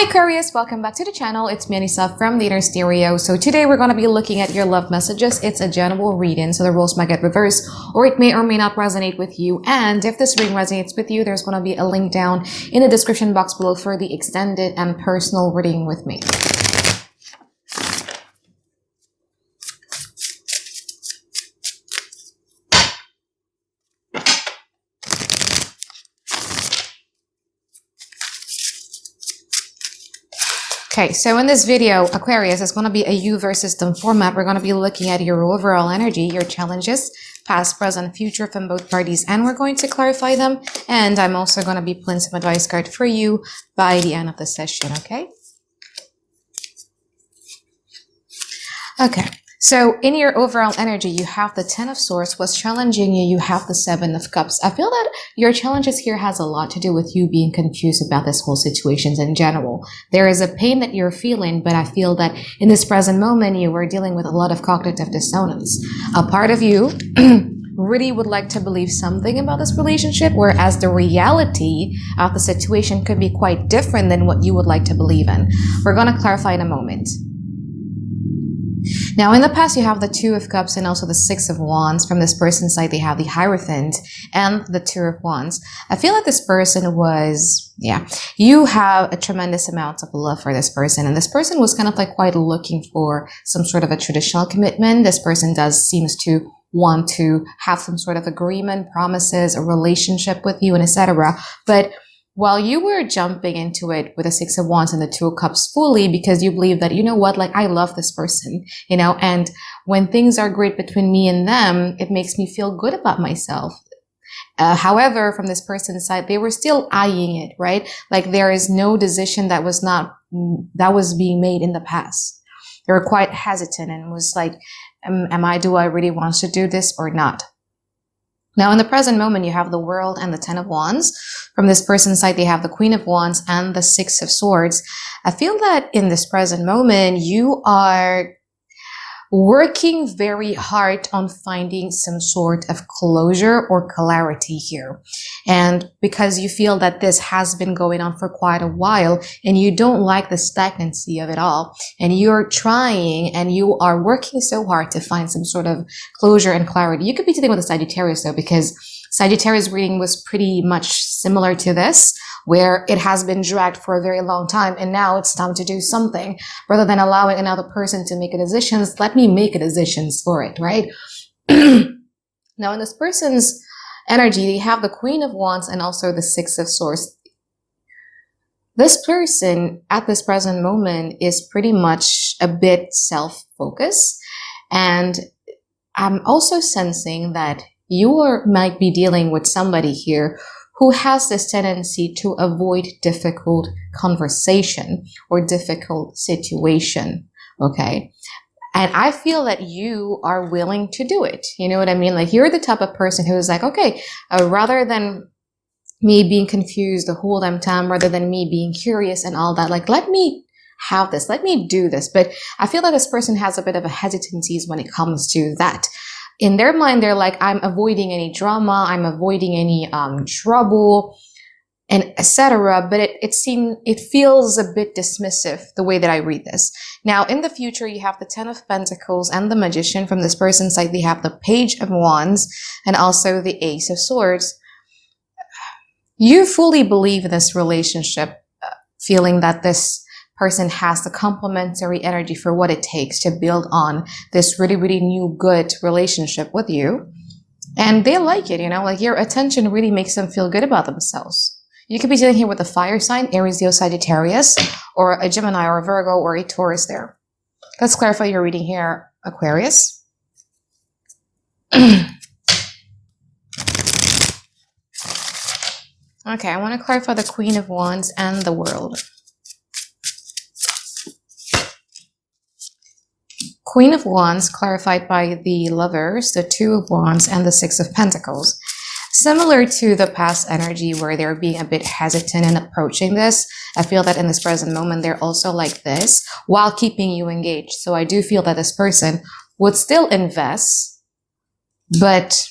Hi Aquarius, welcome back to the channel. It's me Anisa from the Inner Stereo. So today we're going to be looking at your love messages. It's a general reading, so the roles might get reversed or it may or may not resonate with you. And if this reading resonates with you, there's going to be a link down in the description box below for the extended and personal reading with me. Okay, so in this video, Aquarius, it's going to be a you versus them format. We're going to be looking at your overall energy, your challenges, past, present, future from both parties, and we're going to clarify them. And I'm also going to be pulling some advice card for you by the end of the session, okay? Okay. So in your overall energy, you have the 10 of Swords. What's challenging you, you have the 7 of Cups. I feel that your challenges here has a lot to do with you being confused about this whole situation in general. There is a pain that you're feeling, but I feel that in this present moment, you are dealing with a lot of cognitive dissonance. A part of you really would like to believe something about this relationship, whereas the reality of the situation could be quite different than what you would like to believe in. We're going to clarify in a moment. Now, in the past, you have the 2 of Cups and also the 6 of Wands. From this person's side, they have the Hierophant and the 2 of Wands. I feel like this person was, you have a tremendous amount of love for this person. And this person was kind of like quite looking for some sort of a traditional commitment. This person seems to want to have some sort of agreement, promises, a relationship with you, and etc. But while you were jumping into it with the 6 of Wands and the 2 of Cups fully because you believe that, you know what, like I love this person, you know, and when things are great between me and them, it makes me feel good about myself. However, from this person's side, they were still eyeing it, right? Like there is no decision that was being made in the past. They were quite hesitant and was like, do I really want to do this or not? Now, in the present moment, you have the World and the 10 of Wands. From this person's side, they have the Queen of Wands and the 6 of Swords. I feel that in this present moment, you are working very hard on finding some sort of closure or clarity here. And because you feel that this has been going on for quite a while and you don't like the stagnancy of it all, and you're trying and you are working so hard to find some sort of closure and clarity. You could be dealing with a Sagittarius though, because Sagittarius reading was pretty much similar to this, where it has been dragged for a very long time and now it's time to do something. Rather than allowing another person to make a decision, let me make a decisions for it, right? Now, in this person's energy, they have the Queen of Wands and also the 6 of Swords. This person at this present moment is pretty much a bit self-focused. And I'm also sensing that you might be dealing with somebody here who has this tendency to avoid difficult conversation or difficult situation, okay? And I feel that you are willing to do it. You know what I mean? Like you're the type of person who is like, okay, rather than me being confused the whole damn time, rather than me being curious and all that, like let me have this, let me do this. But I feel that this person has a bit of a hesitancies when it comes to that. In their mind, they're like, I'm avoiding any drama, I'm avoiding any trouble, and etc. But it feels a bit dismissive the way that I read this. Now, in the future, you have the 10 of Pentacles and the Magician. From this person's side, they have the Page of Wands and also the Ace of Swords. You fully believe in this relationship, feeling that this person has the complementary energy for what it takes to build on this really, really new good relationship with you. And they like it, you know, like your attention really makes them feel good about themselves. You could be dealing here with a fire sign, Aries, Leo, Sagittarius, or a Gemini or a Virgo or a Taurus there. Let's clarify your reading here, Aquarius. Okay, I want to clarify the Queen of Wands and the World. Queen of Wands clarified by the Lovers, the 2 of Wands, and the 6 of Pentacles. Similar to the past energy where they're being a bit hesitant in approaching this, I feel that in this present moment, they're also like this while keeping you engaged. So I do feel that this person would still invest, but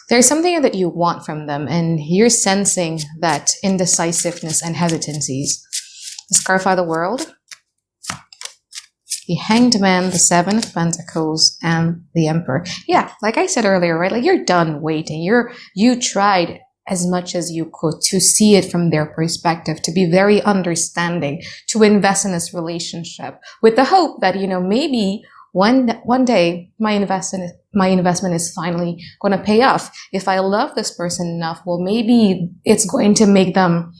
there's something that you want from them and you're sensing that indecisiveness and hesitancies. Let's clarify the World, the Hanged Man, the Seven of Pentacles, and the Emperor. Yeah, like I said earlier, right? Like you're done waiting. You tried as much as you could to see it from their perspective, to be very understanding, to invest in this relationship with the hope that, maybe one day my investment is finally going to pay off. If I love this person enough, well, maybe it's going to make them,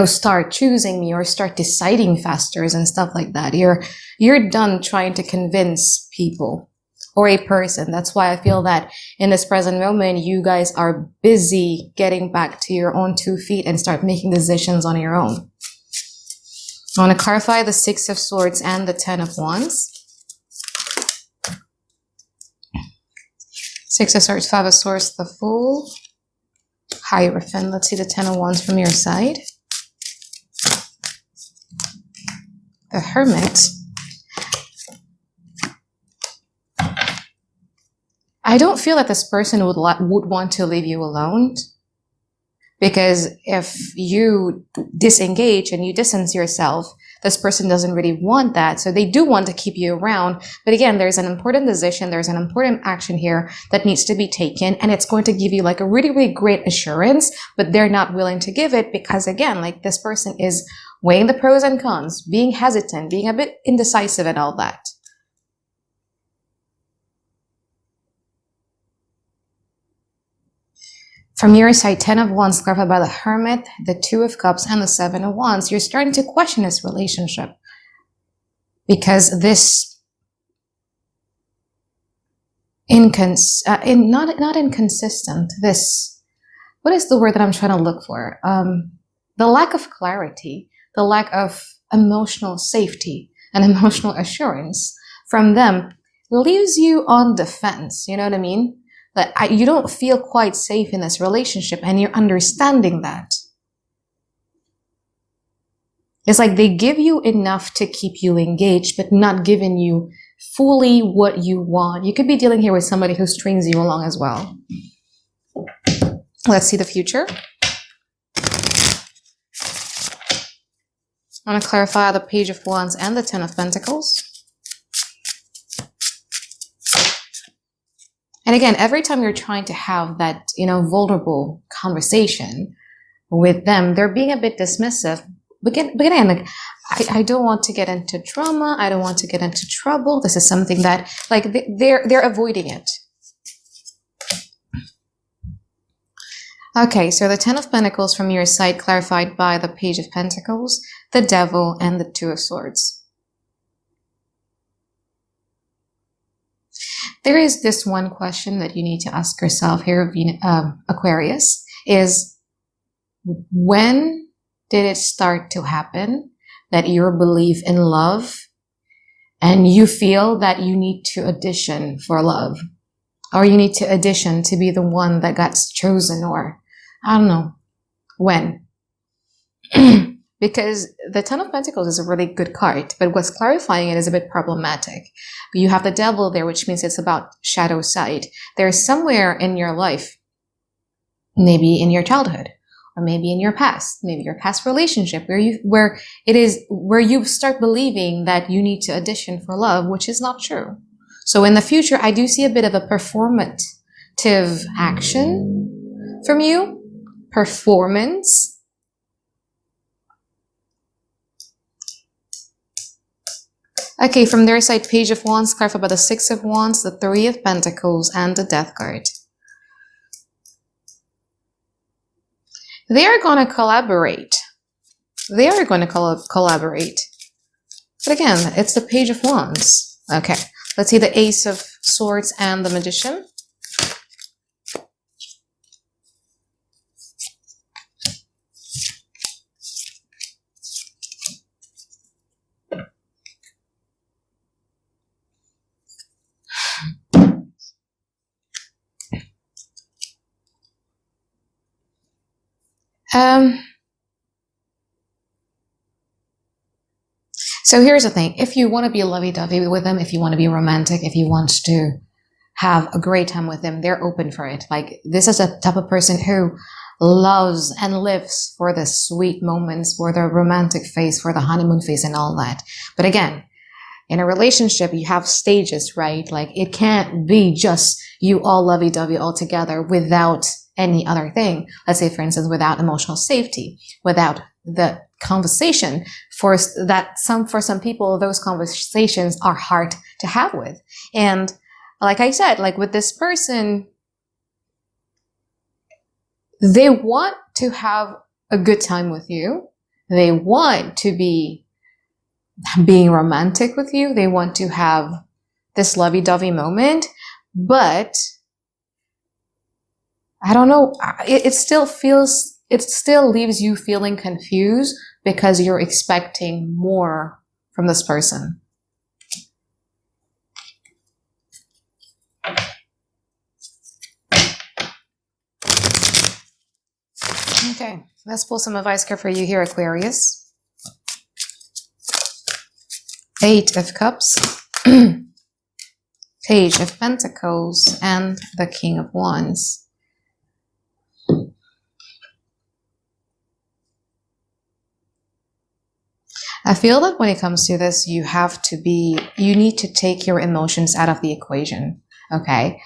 start choosing me or start deciding faster and stuff like that. You're done trying to convince people or a person. That's why I feel that in this present moment, you guys are busy getting back to your own 2 feet and start making decisions on your own. I want to clarify the Six of Swords and the Ten of Wands. Six of Swords, Five of Swords, the Fool, Hierophant. Let's see the Ten of Wands from your side. The Hermit. I don't feel that this person would want to leave you alone, because if you disengage and you distance yourself, this person doesn't really want that. So they do want to keep you around. But again, there's an important decision. There's an important action here that needs to be taken. And it's going to give you like a really, really great assurance, but they're not willing to give it because, again, like this person is weighing the pros and cons, being hesitant, being a bit indecisive and all that. From your side, Ten of Wands, clarified by the Hermit, the Two of Cups, and the Seven of Wands. You're starting to question this relationship because this not inconsistent. This, what is the word that I'm trying to look for? The lack of clarity, the lack of emotional safety and emotional assurance from them leaves you on defense. You know what I mean? That you don't feel quite safe in this relationship, and you're understanding that. It's like they give you enough to keep you engaged, but not giving you fully what you want. You could be dealing here with somebody who strings you along as well. Let's see the future. I want to clarify the Page of Wands and the Ten of Pentacles. And again, every time you're trying to have that, vulnerable conversation with them, they're being a bit dismissive. But again, like, I don't want to get into drama. I don't want to get into trouble. This is something that, like, they're avoiding it. Okay, so the Ten of Pentacles from your side, clarified by the Page of Pentacles, the Devil, and the Two of Swords. There is this one question that you need to ask yourself here, Aquarius, is when did it start to happen that your belief in love and you feel that you need to audition for love, or you need to audition to be the one that got chosen, or I don't know, when? Because the Ten of Pentacles is a really good card, but what's clarifying it is a bit problematic. You have the Devil there, which means it's about shadow side. There's somewhere in your life, maybe in your childhood, or maybe in your past, maybe your past relationship, where you start believing that you need to audition for love, which is not true. So in the future, I do see a bit of a performative action from you, performance. Okay, from their side, Page of Wands, clarified by the Six of Wands, the Three of Pentacles, and the Death card. They are going to collaborate. Collaborate. But again, it's the Page of Wands. Okay, let's see the Ace of Swords and the Magician. So here's the thing. If you want to be lovey-dovey with them, if you want to be romantic, if you want to have a great time with them, they're open for it. Like, this is a type of person who loves and lives for the sweet moments, for the romantic phase, for the honeymoon phase and all that. But again, in a relationship, you have stages, right? Like it can't be just you all lovey-dovey all together without any other thing. Let's say, for instance, without emotional safety, without the conversation. For some people, those conversations are hard to have with. And like I said, like with this person, they want to have a good time with you. They want to be being romantic with you. They want to have this lovey-dovey moment, but I don't know. It still leaves you feeling confused because you're expecting more from this person. Okay, let's pull some advice here for you here, Aquarius. Eight of Cups, Page of Pentacles, and the King of Wands. I feel that when it comes to this, you need to take your emotions out of the equation, okay?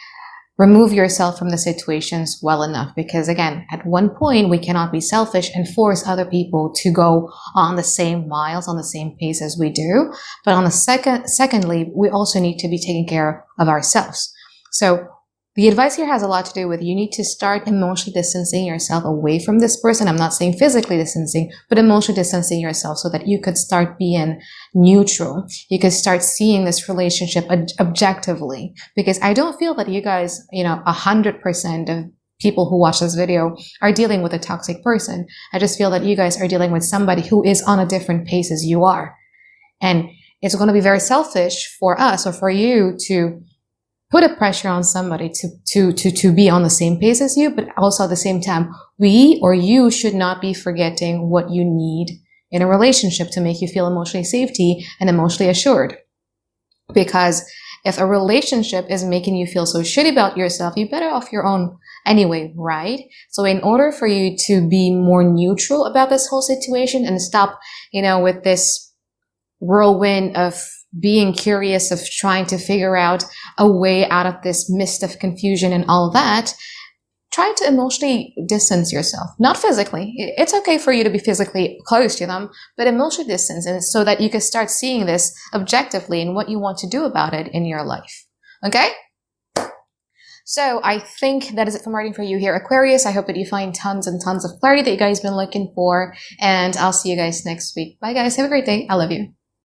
Remove yourself from the situations well enough, because again, at one point we cannot be selfish and force other people to go on the same miles, on the same pace as we do. But on the secondly, we also need to be taking care of ourselves. So the advice here has a lot to do with you need to start emotionally distancing yourself away from this person. I'm not saying physically distancing, but emotionally distancing yourself so that you could start being neutral. You could start seeing this relationship objectively. Because I don't feel that you guys, 100% of people who watch this video are dealing with a toxic person. I just feel that you guys are dealing with somebody who is on a different pace as you are. And it's going to be very selfish for us or for you to put a pressure on somebody to be on the same pace as you, but also at the same time, you should not be forgetting what you need in a relationship to make you feel emotionally safety and emotionally assured. Because if a relationship is making you feel so shitty about yourself, you're better off your own anyway, right? So in order for you to be more neutral about this whole situation and stop, with this whirlwind of being curious, of trying to figure out a way out of this mist of confusion and all that, try to emotionally distance yourself. Not physically. It's okay for you to be physically close to them, but emotionally distance, and so that you can start seeing this objectively and what you want to do about it in your life. Okay? So I think that is it for my reading for you here, Aquarius. I hope that you find tons and tons of clarity that you guys have been looking for, and I'll see you guys next week. Bye guys. Have a great day. I love you.